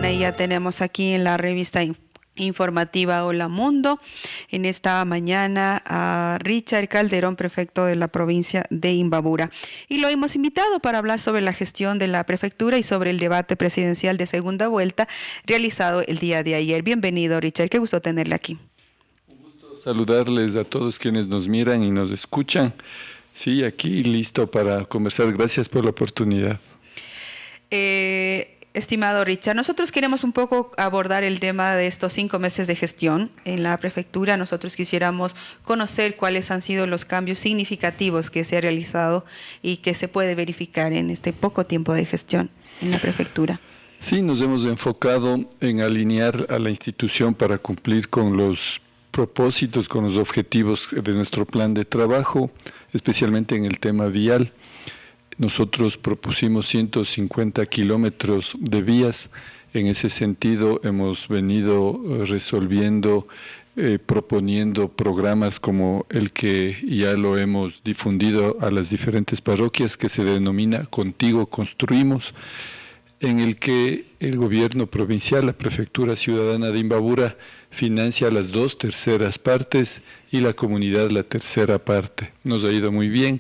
mañana y ya tenemos aquí en la revista informativa Hola Mundo, en esta mañana a Richard Calderón, prefecto de la provincia de Imbabura. Y lo hemos invitado para hablar sobre la gestión de la prefectura y sobre el debate presidencial de segunda vuelta realizado el día de ayer. Bienvenido, Richard, qué gusto tenerle aquí. Saludarles a todos quienes nos miran y nos escuchan. Sí, aquí listo para conversar. Gracias por la oportunidad. Estimado Richard, nosotros queremos un poco abordar el tema de estos 5 meses de gestión en la prefectura. Nosotros quisiéramos conocer cuáles han sido los cambios significativos que se ha realizado y que se puede verificar en este poco tiempo de gestión en la prefectura. Sí, nos hemos enfocado en alinear a la institución para cumplir con los propósitos, con los objetivos de nuestro plan de trabajo, especialmente en el tema vial. Nosotros propusimos 150 kilómetros de vías. En ese sentido hemos venido resolviendo, proponiendo programas como el que ya lo hemos difundido a las diferentes parroquias, que se denomina Contigo Construimos, en el que el gobierno provincial, la Prefectura Ciudadana de Imbabura, financia las 2/3 partes y la comunidad la 1/3 parte. Nos ha ido muy bien.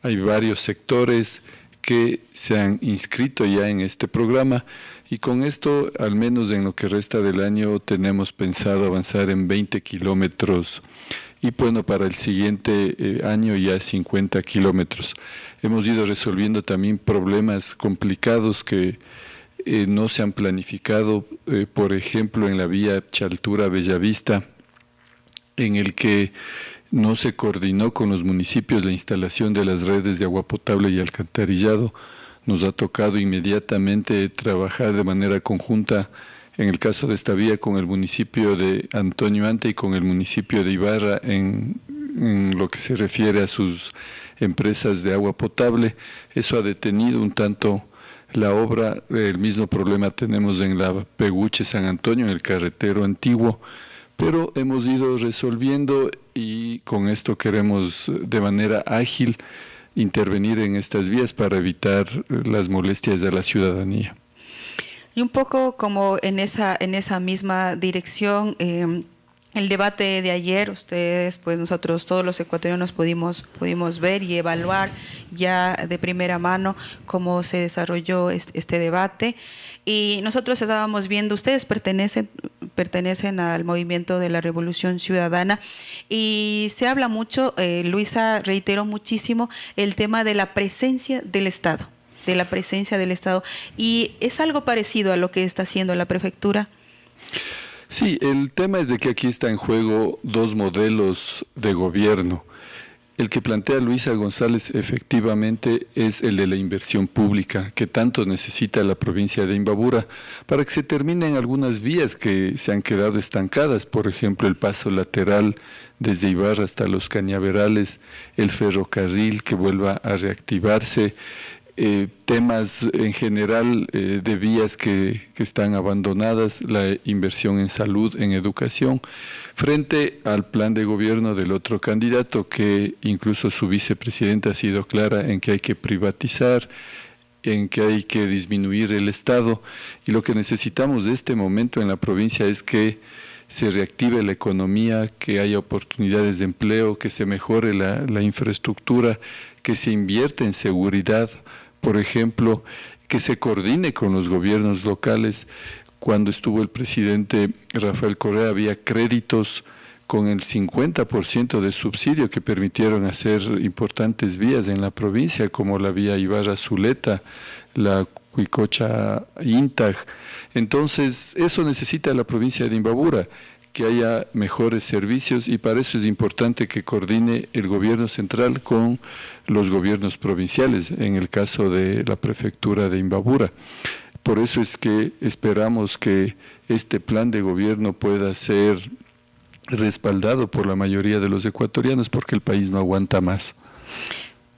Hay varios sectores que se han inscrito ya en este programa y con esto, al menos en lo que resta del año, tenemos pensado avanzar en 20 kilómetros y bueno, para el siguiente año ya 50 kilómetros. Hemos ido resolviendo también problemas complicados que no se han planificado, por ejemplo, en la vía Chaltura-Bellavista, en el que no se coordinó con los municipios la instalación de las redes de agua potable y alcantarillado. Nos ha tocado inmediatamente trabajar de manera conjunta, en el caso de esta vía, con el municipio de Antonio Ante y con el municipio de Ibarra en lo que se refiere a sus empresas de agua potable. Eso ha detenido un tanto la obra. El mismo problema tenemos en la Peguche San Antonio, en el carretero antiguo, pero hemos ido resolviendo y con esto queremos de manera ágil intervenir en estas vías para evitar las molestias de la ciudadanía. Y un poco como en esa misma dirección, el debate de ayer, ustedes, pues nosotros todos los ecuatorianos pudimos ver y evaluar ya de primera mano cómo se desarrolló este debate. Y nosotros estábamos viendo, ustedes pertenecen al movimiento de la Revolución Ciudadana y se habla mucho, Luisa reiteró muchísimo el tema de la presencia del Estado, y es algo parecido a lo que está haciendo la prefectura. Sí, el tema es de que aquí está en juego dos modelos de gobierno. El que plantea Luisa González efectivamente es el de la inversión pública que tanto necesita la provincia de Imbabura para que se terminen algunas vías que se han quedado estancadas, por ejemplo el paso lateral desde Ibarra hasta Los Cañaverales, el ferrocarril que vuelva a reactivarse, temas en general de vías que están abandonadas, la inversión en salud, en educación, frente al plan de gobierno del otro candidato que incluso su vicepresidenta ha sido clara en que hay que privatizar, en que hay que disminuir el Estado, y lo que necesitamos de este momento en la provincia es que se reactive la economía, que haya oportunidades de empleo, que se mejore la infraestructura, que se invierta en seguridad, por ejemplo, que se coordine con los gobiernos locales. Cuando estuvo el presidente Rafael Correa había créditos con el 50% de subsidio que permitieron hacer importantes vías en la provincia, como la vía Ibarra-Zuleta, la Cuicocha-Intag. Entonces, eso necesita la provincia de Imbabura, que haya mejores servicios, y para eso es importante que coordine el gobierno central con los gobiernos provinciales, en el caso de la prefectura de Imbabura. Por eso es que esperamos que este plan de gobierno pueda ser respaldado por la mayoría de los ecuatorianos, porque el país no aguanta más.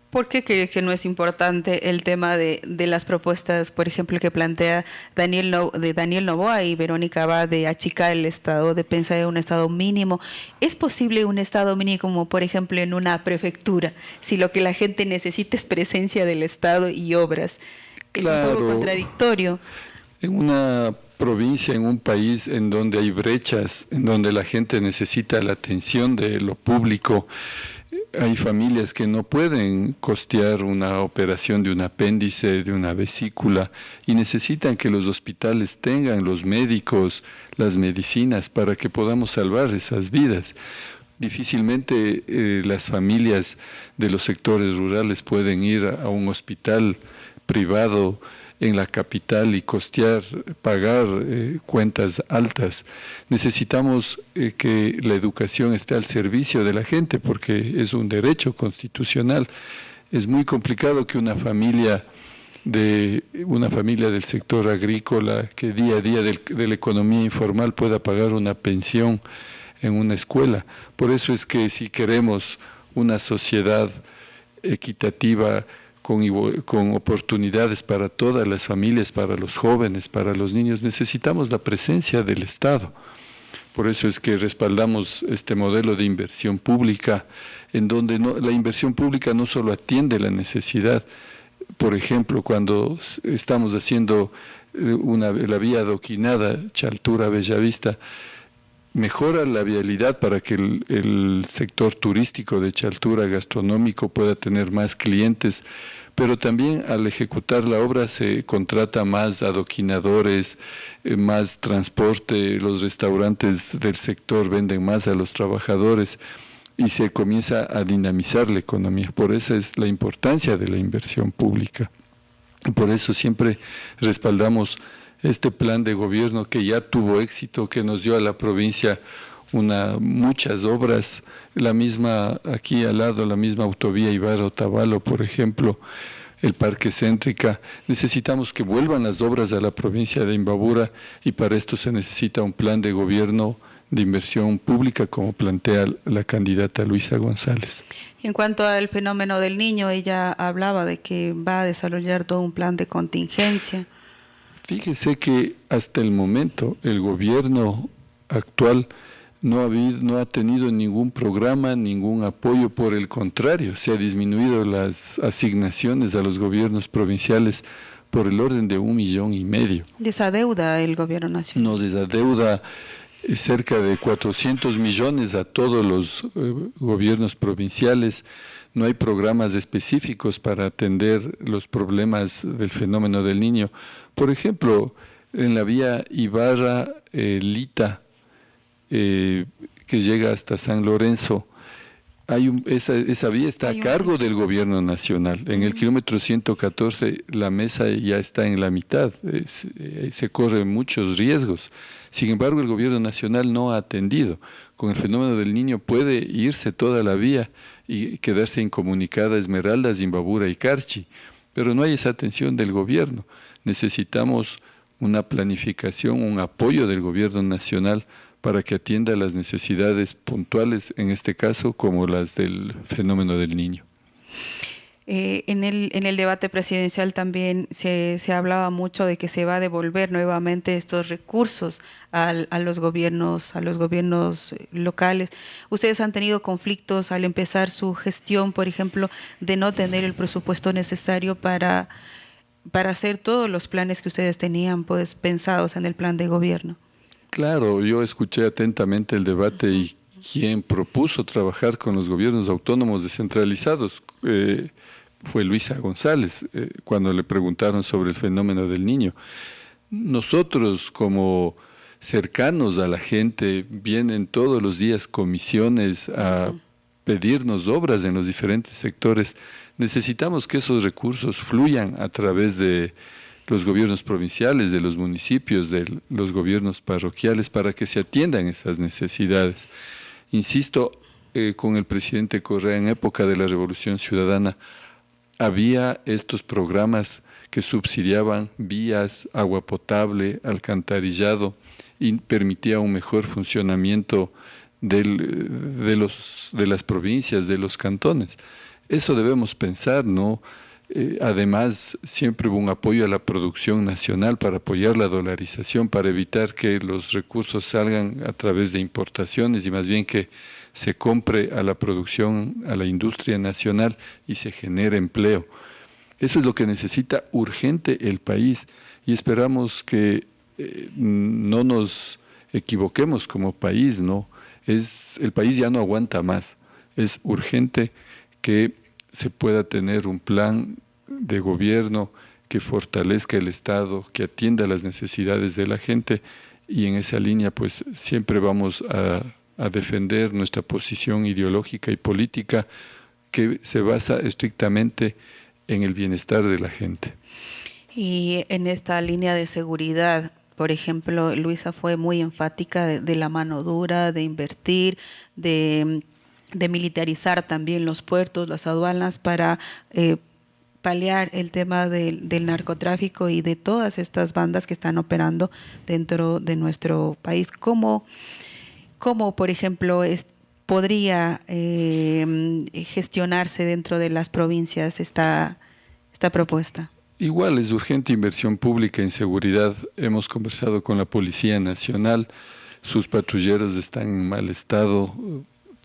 ¿Por qué cree que no es importante el tema de las propuestas, por ejemplo, que plantea Daniel Noboa y Verónica Abad, de achicar el Estado, de pensar en un Estado mínimo? ¿Es posible un Estado mínimo, como por ejemplo en una prefectura, si lo que la gente necesita es presencia del Estado y obras? Es un poco Claro, contradictorio. en una provincia, en un país en donde hay brechas, en donde la gente necesita la atención de lo público. Hay familias que no pueden costear una operación de un apéndice, de una vesícula, y necesitan que los hospitales tengan los médicos, las medicinas, para que podamos salvar esas vidas. Difícilmente las familias de los sectores rurales pueden ir a un hospital privado en la capital y costear, pagar cuentas altas. Necesitamos que la educación esté al servicio de la gente porque es un derecho constitucional. Es muy complicado que una familia del sector agrícola que día a día de la economía informal pueda pagar una pensión en una escuela. Por eso es que si queremos una sociedad equitativa, con oportunidades para todas las familias, para los jóvenes, para los niños, necesitamos la presencia del Estado. Por eso es que respaldamos este modelo de inversión pública, en donde la inversión pública no solo atiende la necesidad. Por ejemplo, cuando estamos haciendo la vía adoquinada Chaltura-Bellavista, mejora la vialidad para que el sector turístico de Chaltura, gastronómico, pueda tener más clientes, pero también al ejecutar la obra se contrata más adoquinadores, más transporte, los restaurantes del sector venden más a los trabajadores y se comienza a dinamizar la economía. Por eso es la importancia de la inversión pública. Por eso siempre respaldamos este plan de gobierno que ya tuvo éxito, que nos dio a la provincia muchas obras, la misma aquí al lado, la misma autovía Ibarra-Otavalo, por ejemplo, el Parque Céntrica. Necesitamos que vuelvan las obras a la provincia de Imbabura y para esto se necesita un plan de gobierno de inversión pública como plantea la candidata Luisa González. En cuanto al fenómeno del niño, ella hablaba de que va a desarrollar todo un plan de contingencia. Fíjese que hasta el momento el gobierno actual no ha tenido ningún programa, ningún apoyo, por el contrario, se ha disminuido las asignaciones a los gobiernos provinciales por el orden de 1,5 millones. ¿Desadeuda el gobierno nacional? Nos desadeuda cerca de 400 millones a todos los gobiernos provinciales. No hay programas específicos para atender los problemas del fenómeno del niño. Por ejemplo, en la vía Ibarra-Lita, que llega hasta San Lorenzo, esa vía está a cargo del gobierno nacional. En el kilómetro 114 la mesa ya está en la mitad, se corren muchos riesgos. Sin embargo, el gobierno nacional no ha atendido. Con el fenómeno del niño puede irse toda la vía y quedarse incomunicada Esmeraldas, Imbabura y Carchi, pero no hay esa atención del gobierno. Necesitamos una planificación, un apoyo del gobierno nacional para que atienda las necesidades puntuales, en este caso como las del fenómeno del niño. En el debate presidencial también se hablaba mucho de que se va a devolver nuevamente estos recursos a los gobiernos locales. ¿Ustedes han tenido conflictos al empezar su gestión, por ejemplo, de no tener el presupuesto necesario para hacer todos los planes que ustedes tenían pues pensados en el plan de gobierno? Claro, yo escuché atentamente el debate y quien propuso trabajar con los gobiernos autónomos descentralizados fue Luisa González, cuando le preguntaron sobre el fenómeno del niño. Nosotros, como cercanos a la gente, vienen todos los días comisiones a pedirnos obras en los diferentes sectores. Necesitamos que esos recursos fluyan a través de los gobiernos provinciales, de los municipios, de los gobiernos parroquiales, para que se atiendan esas necesidades. Insisto, con el presidente Correa, en época de la Revolución Ciudadana, había estos programas que subsidiaban vías, agua potable, alcantarillado, y permitía un mejor funcionamiento de las provincias, de los cantones. Eso debemos pensar, ¿no? Además, siempre hubo un apoyo a la producción nacional para apoyar la dolarización, para evitar que los recursos salgan a través de importaciones y más bien que se compre a la producción, a la industria nacional y se genere empleo. Eso es lo que necesita urgente el país y esperamos que no nos equivoquemos como país, ¿no? El país ya no aguanta más. Es urgente que se pueda tener un plan de gobierno que fortalezca el Estado, que atienda las necesidades de la gente, y en esa línea pues siempre vamos a defender nuestra posición ideológica y política que se basa estrictamente en el bienestar de la gente. Y en esta línea de seguridad, por ejemplo, Luisa fue muy enfática de la mano dura, de invertir, de militarizar también los puertos, las aduanas para paliar el tema del narcotráfico y de todas estas bandas que están operando dentro de nuestro país. ¿Cómo, por ejemplo, podría gestionarse dentro de las provincias esta propuesta? Igual es urgente inversión pública en seguridad. Hemos conversado con la Policía Nacional, sus patrulleros están en mal estado,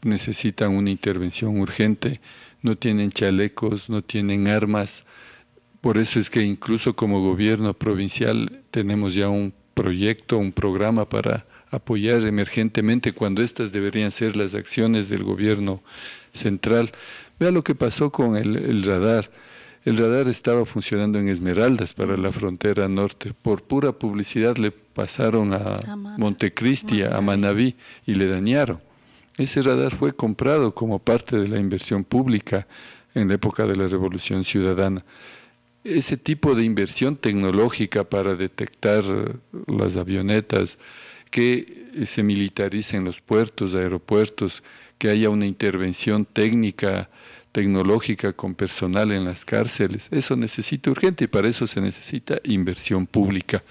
necesitan una intervención urgente, no tienen chalecos, no tienen armas. Por eso es que incluso como gobierno provincial tenemos ya un proyecto, un programa para apoyar emergentemente cuando estas deberían ser las acciones del gobierno central. Vea lo que pasó con el radar. El radar estaba funcionando en Esmeraldas para la frontera norte. Por pura publicidad le pasaron a Montecristi, a Manabí, y le dañaron. Ese radar fue comprado como parte de la inversión pública en la época de la Revolución Ciudadana. Ese tipo de inversión tecnológica para detectar las avionetas, que se militaricen los puertos, aeropuertos, que haya una intervención técnica, tecnológica con personal en las cárceles, eso necesita urgente y para eso se necesita inversión pública.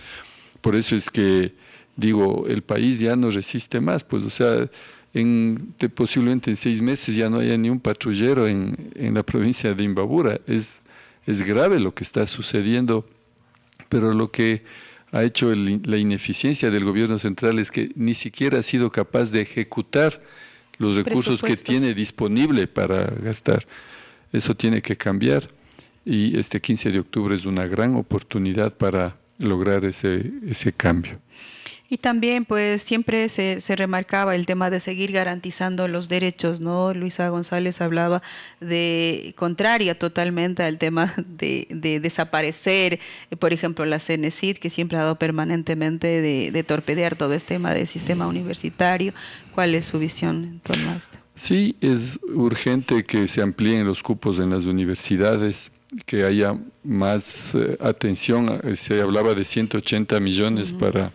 Por eso es que digo, el país ya no resiste más, pues o sea, posiblemente en 6 meses ya no haya ni un patrullero en la provincia de Imbabura. Es grave lo que está sucediendo, pero lo que ha hecho la ineficiencia del gobierno central es que ni siquiera ha sido capaz de ejecutar los recursos que tiene disponible para gastar. Eso tiene que cambiar y este 15 de octubre es una gran oportunidad para lograr ese cambio. Y también, pues, siempre se remarcaba el tema de seguir garantizando los derechos, ¿no? Luisa González hablaba contraria totalmente al tema de desaparecer, por ejemplo, la CENESID, que siempre ha dado permanentemente de torpedear todo este tema del sistema universitario. ¿Cuál es su visión en torno a esto? Sí, es urgente que se amplíen los cupos en las universidades, que haya más atención. Se hablaba de 180 millones para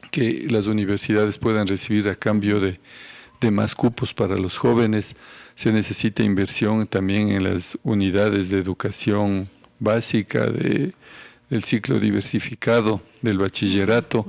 que las universidades puedan recibir a cambio de más cupos para los jóvenes. Se necesita inversión también en las unidades de educación básica, del ciclo diversificado, del bachillerato.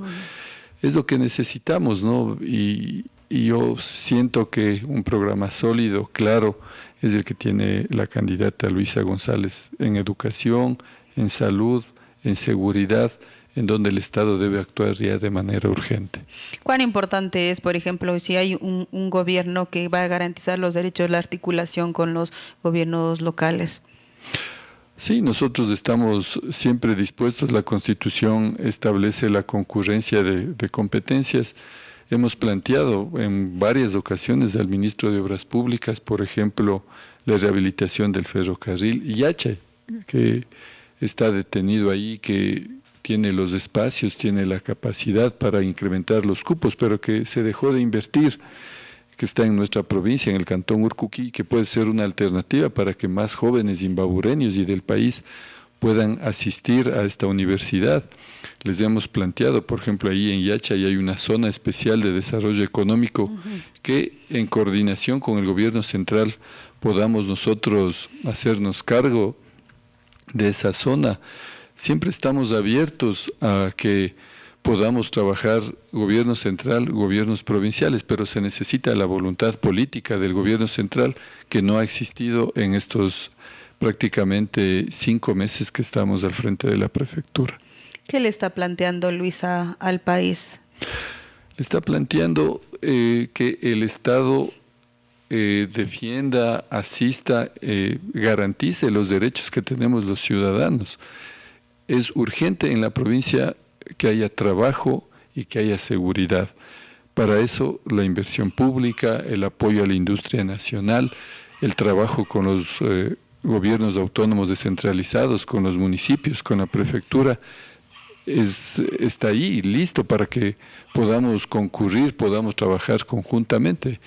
Es lo que necesitamos, ¿no? Y yo siento que un programa sólido, claro, es el que tiene la candidata Luisa González en educación, en salud, en seguridad, en donde el Estado debe actuar ya de manera urgente. ¿Cuán importante es, por ejemplo, si hay un gobierno que va a garantizar los derechos, la articulación con los gobiernos locales? Sí, nosotros estamos siempre dispuestos. La Constitución establece la concurrencia de competencias. Hemos planteado en varias ocasiones al ministro de Obras Públicas, por ejemplo, la rehabilitación del ferrocarril Yache, que está detenido ahí, que tiene los espacios, tiene la capacidad para incrementar los cupos, pero que se dejó de invertir, que está en nuestra provincia, en el cantón Urcuquí, que puede ser una alternativa para que más jóvenes imbabureños y del país puedan asistir a esta universidad. Les hemos planteado, por ejemplo, ahí en Yacha hay una zona especial de desarrollo económico que en coordinación con el gobierno central podamos nosotros hacernos cargo de esa zona. Siempre estamos abiertos a que podamos trabajar gobierno central, gobiernos provinciales, pero se necesita la voluntad política del gobierno central que no ha existido en estos prácticamente 5 meses que estamos al frente de la prefectura. ¿Qué le está planteando Luisa al país? Le está planteando que el Estado defienda, asista, garantice los derechos que tenemos los ciudadanos. Es urgente en la provincia que haya trabajo y que haya seguridad. Para eso la inversión pública, el apoyo a la industria nacional, el trabajo con los gobiernos autónomos descentralizados, con los municipios, con la prefectura, está ahí listo para que podamos concurrir, podamos trabajar conjuntamente.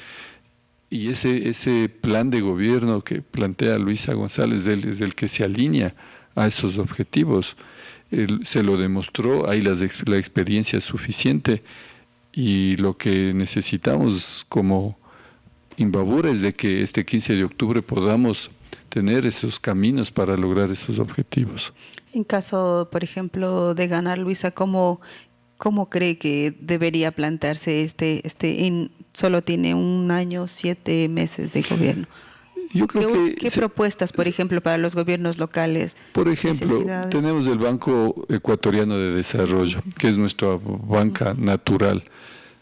Y ese plan de gobierno que plantea Luisa González es el que se alinea a esos objetivos. Se lo demostró, hay la experiencia suficiente, y lo que necesitamos como Imbabura es de que este 15 de octubre podamos tener esos caminos para lograr esos objetivos. En caso, por ejemplo, de ganar, Luisa, ¿cómo cree que debería plantearse solo tiene un año, 7 meses de gobierno? Yo creo ¿Qué propuestas, por ejemplo, para los gobiernos locales? Por ejemplo, tenemos el Banco Ecuatoriano de Desarrollo, que es nuestra banca natural.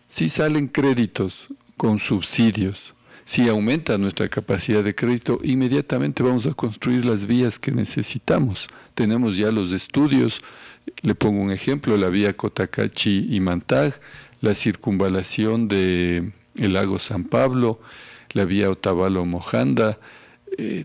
Si salen créditos con subsidios, si aumenta nuestra capacidad de crédito, inmediatamente vamos a construir las vías que necesitamos. Tenemos ya los estudios, le pongo un ejemplo, la vía Cotacachi y Mantag, la circunvalación del lago San Pablo, la vía Otavalo-Mojanda,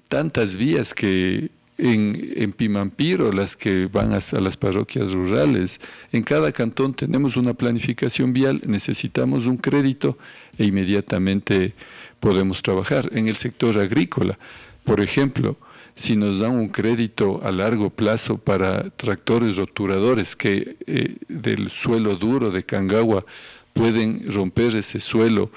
tantas vías que en Pimampiro, las que van a las parroquias rurales. En cada cantón tenemos una planificación vial, necesitamos un crédito e inmediatamente podemos trabajar. En el sector agrícola, por ejemplo, si nos dan un crédito a largo plazo para tractores roturadores que del suelo duro de Cangagua pueden romper ese suelo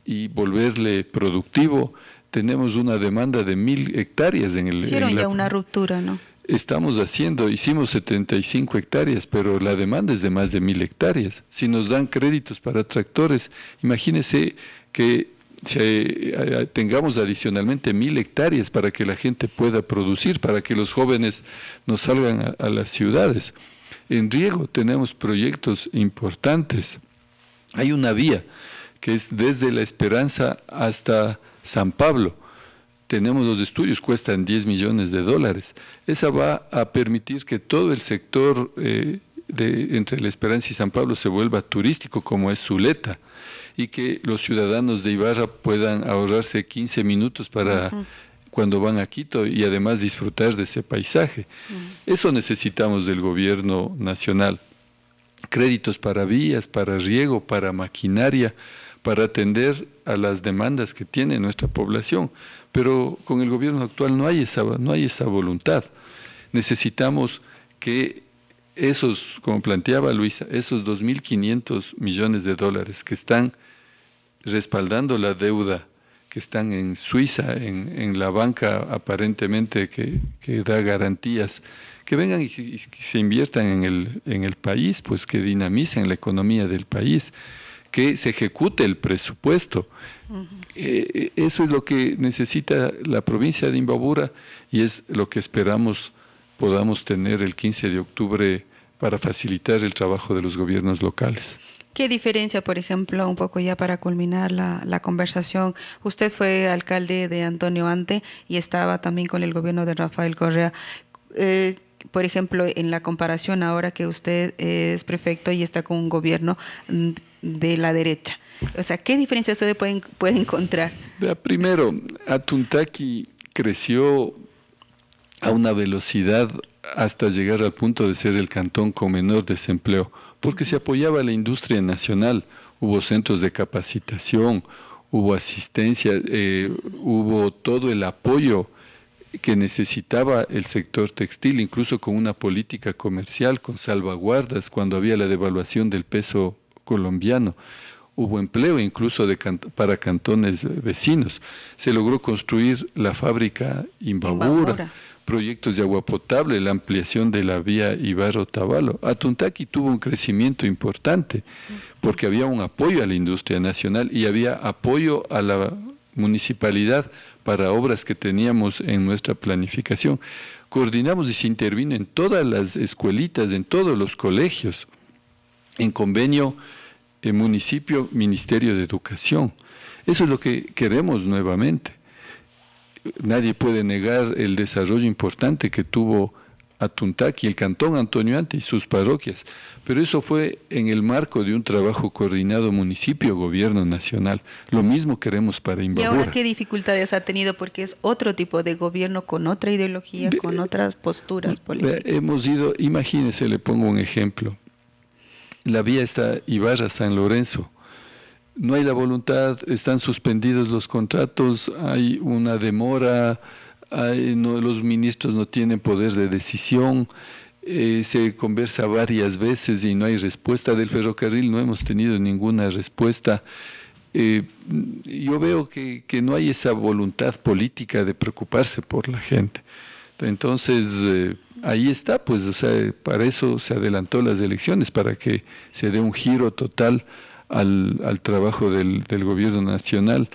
y volverle productivo, tenemos una demanda de 1.000 hectáreas en el... Hicieron ya una ruptura, ¿no? Hicimos 75 hectáreas, pero la demanda es de más de 1.000 hectáreas. Si nos dan créditos para tractores, imagínese que tengamos adicionalmente 1.000 hectáreas para que la gente pueda producir, para que los jóvenes no salgan a las ciudades. En riego tenemos proyectos importantes. Hay una vía que es desde La Esperanza hasta San Pablo. Tenemos los estudios, cuestan $10 millones. Esa va a permitir que todo el sector entre La Esperanza y San Pablo se vuelva turístico, como es Zuleta, y que los ciudadanos de Ibarra puedan ahorrarse 15 minutos para cuando van a Quito y además disfrutar de ese paisaje. Eso necesitamos del gobierno nacional. Créditos para vías, para riego, para maquinaria, para atender a las demandas que tiene nuestra población. Pero con el gobierno actual no hay esa voluntad. Necesitamos que esos, como planteaba Luisa, esos 2.500 millones de dólares que están respaldando la deuda, que están en Suiza, en la banca aparentemente que da garantías, que vengan y que se inviertan en el país, pues que dinamicen la economía del país, que se ejecute el presupuesto. Eso es lo que necesita la provincia de Imbabura y es lo que esperamos podamos tener el 15 de octubre para facilitar el trabajo de los gobiernos locales. ¿Qué diferencia, por ejemplo, un poco ya para culminar la conversación? Usted fue alcalde de Antonio Ante y estaba también con el gobierno de Rafael Correa. Por ejemplo, en la comparación ahora que usted es prefecto y está con un gobierno de la derecha. O sea, ¿qué diferencia usted puede encontrar? Primero, Atuntaqui creció a una velocidad hasta llegar al punto de ser el cantón con menor desempleo, porque se apoyaba a la industria nacional, hubo centros de capacitación, hubo asistencia, hubo todo el apoyo que necesitaba el sector textil, incluso con una política comercial, con salvaguardas, cuando había la devaluación del peso colombiano. Hubo empleo incluso para cantones vecinos. Se logró construir la fábrica Imbabura, proyectos de agua potable, la ampliación de la vía Ibarra-Otavalo. Atuntaqui tuvo un crecimiento importante porque había un apoyo a la industria nacional y había apoyo a la municipalidad para obras que teníamos en nuestra planificación. Coordinamos y se intervino en todas las escuelitas, en todos los colegios, en convenio municipio, Ministerio de Educación. Eso es lo que queremos nuevamente. Nadie puede negar el desarrollo importante que tuvo Tuntaki, el cantón Antonio Ante y sus parroquias, pero eso fue en el marco de un trabajo coordinado municipio-gobierno nacional. Lo mismo queremos para ¿Y ahora Imbabura. qué dificultades ha tenido? Porque es otro tipo de gobierno con otra ideología, con otras posturas políticas. Hemos ido, imagínese, le pongo un ejemplo. La vía está Ibarra-San Lorenzo. No hay la voluntad, están suspendidos los contratos, hay una demora, los ministros no tienen poder de decisión, se conversa varias veces y no hay respuesta del ferrocarril, no hemos tenido ninguna respuesta. Yo veo que no hay esa voluntad política de preocuparse por la gente. Entonces, ahí está, pues, o sea, para eso se adelantó las elecciones, para que se dé un giro total al trabajo del gobierno nacional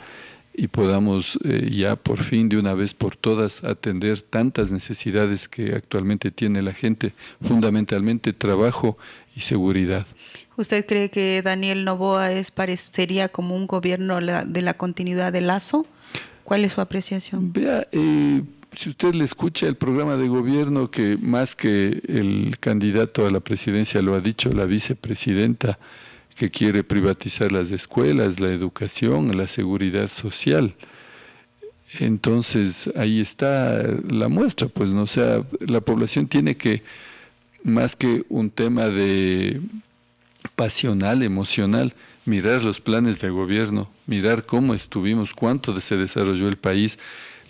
y podamos ya por fin, de una vez por todas, atender tantas necesidades que actualmente tiene la gente, fundamentalmente trabajo y seguridad. ¿Usted cree que Daniel Noboa sería como un gobierno de la continuidad de Lazo? ¿Cuál es su apreciación? Vea, si usted le escucha el programa de gobierno, que más que el candidato a la presidencia lo ha dicho la vicepresidenta, que quiere privatizar las escuelas, la educación, la seguridad social. Entonces, ahí está la muestra, pues, ¿no? O sea, la población tiene que, más que un tema de pasional, emocional, mirar los planes de gobierno, mirar cómo estuvimos, cuánto se desarrolló el país,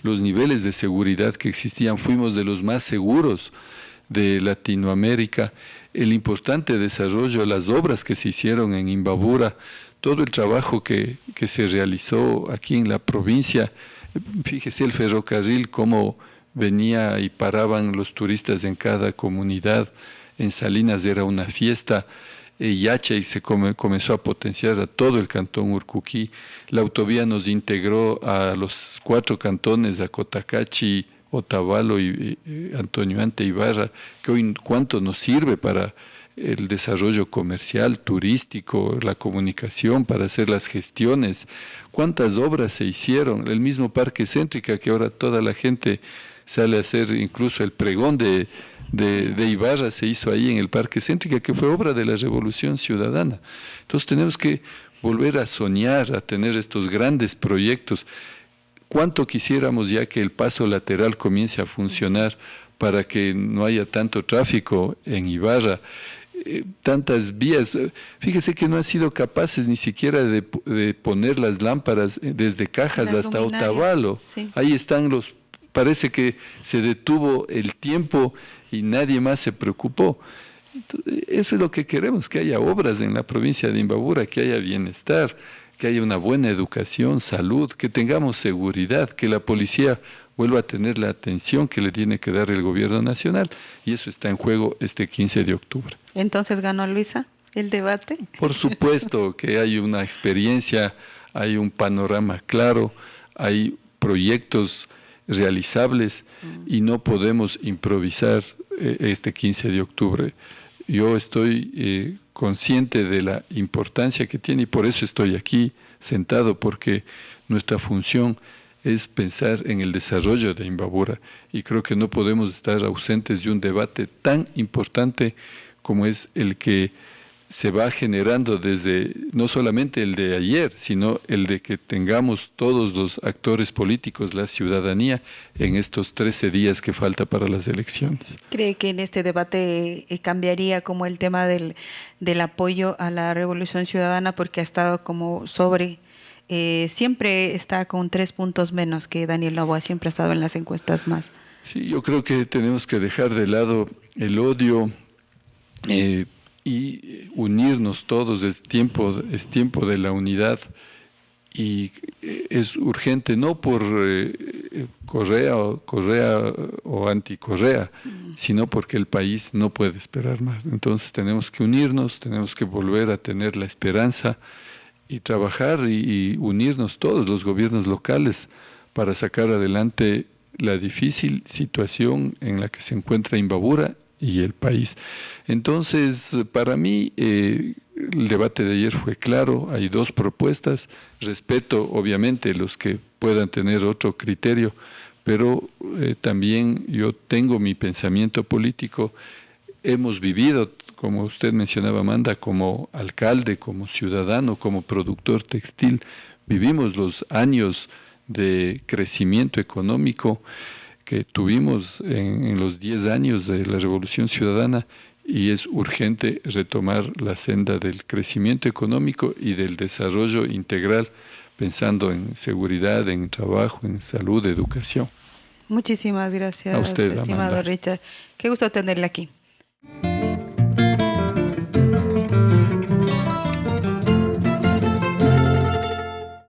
los niveles de seguridad que existían, fuimos de los más seguros de Latinoamérica, el importante desarrollo, las obras que se hicieron en Imbabura, todo el trabajo que se realizó aquí en la provincia. Fíjese el ferrocarril, cómo venía y paraban los turistas en cada comunidad. En Salinas era una fiesta. Yachay se comenzó a potenciar a todo el cantón Urcuquí. La autovía nos integró a los 4 cantones, a Cotacachi, Otavalo y Antonio Ante Ibarra, que hoy cuánto nos sirve para el desarrollo comercial, turístico, la comunicación, para hacer las gestiones. Cuántas obras se hicieron, el mismo Parque Céntrica, que ahora toda la gente sale a hacer, incluso el pregón de Ibarra se hizo ahí en el Parque Céntrica, que fue obra de la Revolución Ciudadana. Entonces tenemos que volver a soñar, a tener estos grandes proyectos. ¿Cuánto quisiéramos ya que el paso lateral comience a funcionar para que no haya tanto tráfico en Ibarra? Tantas vías. Fíjese que no han sido capaces ni siquiera de poner las lámparas desde Cajas hasta Otavalo. Sí. Ahí están parece que se detuvo el tiempo y nadie más se preocupó. Entonces, eso es lo que queremos, que haya obras en la provincia de Imbabura, que haya bienestar, que haya una buena educación, salud, que tengamos seguridad, que la policía vuelva a tener la atención que le tiene que dar el gobierno nacional, y eso está en juego este 15 de octubre. Entonces, ¿ganó Luisa el debate? Por supuesto que hay una experiencia, hay un panorama claro, hay proyectos realizables y no podemos improvisar este 15 de octubre. Yo estoy consciente de la importancia que tiene y por eso estoy aquí sentado, porque nuestra función es pensar en el desarrollo de Imbabura y creo que no podemos estar ausentes de un debate tan importante como es el que se va generando desde no solamente el de ayer, sino el de que tengamos todos los actores políticos, la ciudadanía, en estos 13 días que falta para las elecciones. ¿Cree que en este debate cambiaría como el tema del apoyo a la Revolución Ciudadana, porque ha estado como siempre está con 3 puntos menos que Daniel Noboa, siempre ha estado en las encuestas más? Sí, yo creo que tenemos que dejar de lado el odio y unirnos todos. Es tiempo de la unidad y es urgente, no por Correa o anti-Correa, sino porque el país no puede esperar más. Entonces tenemos que unirnos, tenemos que volver a tener la esperanza y trabajar y unirnos todos los gobiernos locales para sacar adelante la difícil situación en la que se encuentra Imbabura y el país. Entonces, para mí, el debate de ayer fue claro, hay 2 propuestas, respeto obviamente los que puedan tener otro criterio, pero también yo tengo mi pensamiento político. Hemos vivido, como usted mencionaba, Amanda, como alcalde, como ciudadano, como productor textil, vivimos los años de crecimiento económico que tuvimos en los 10 años de la Revolución Ciudadana, y es urgente retomar la senda del crecimiento económico y del desarrollo integral, pensando en seguridad, en trabajo, en salud, educación. Muchísimas A gracias, usted, estimado Amanda. Richard. Qué gusto tenerle aquí.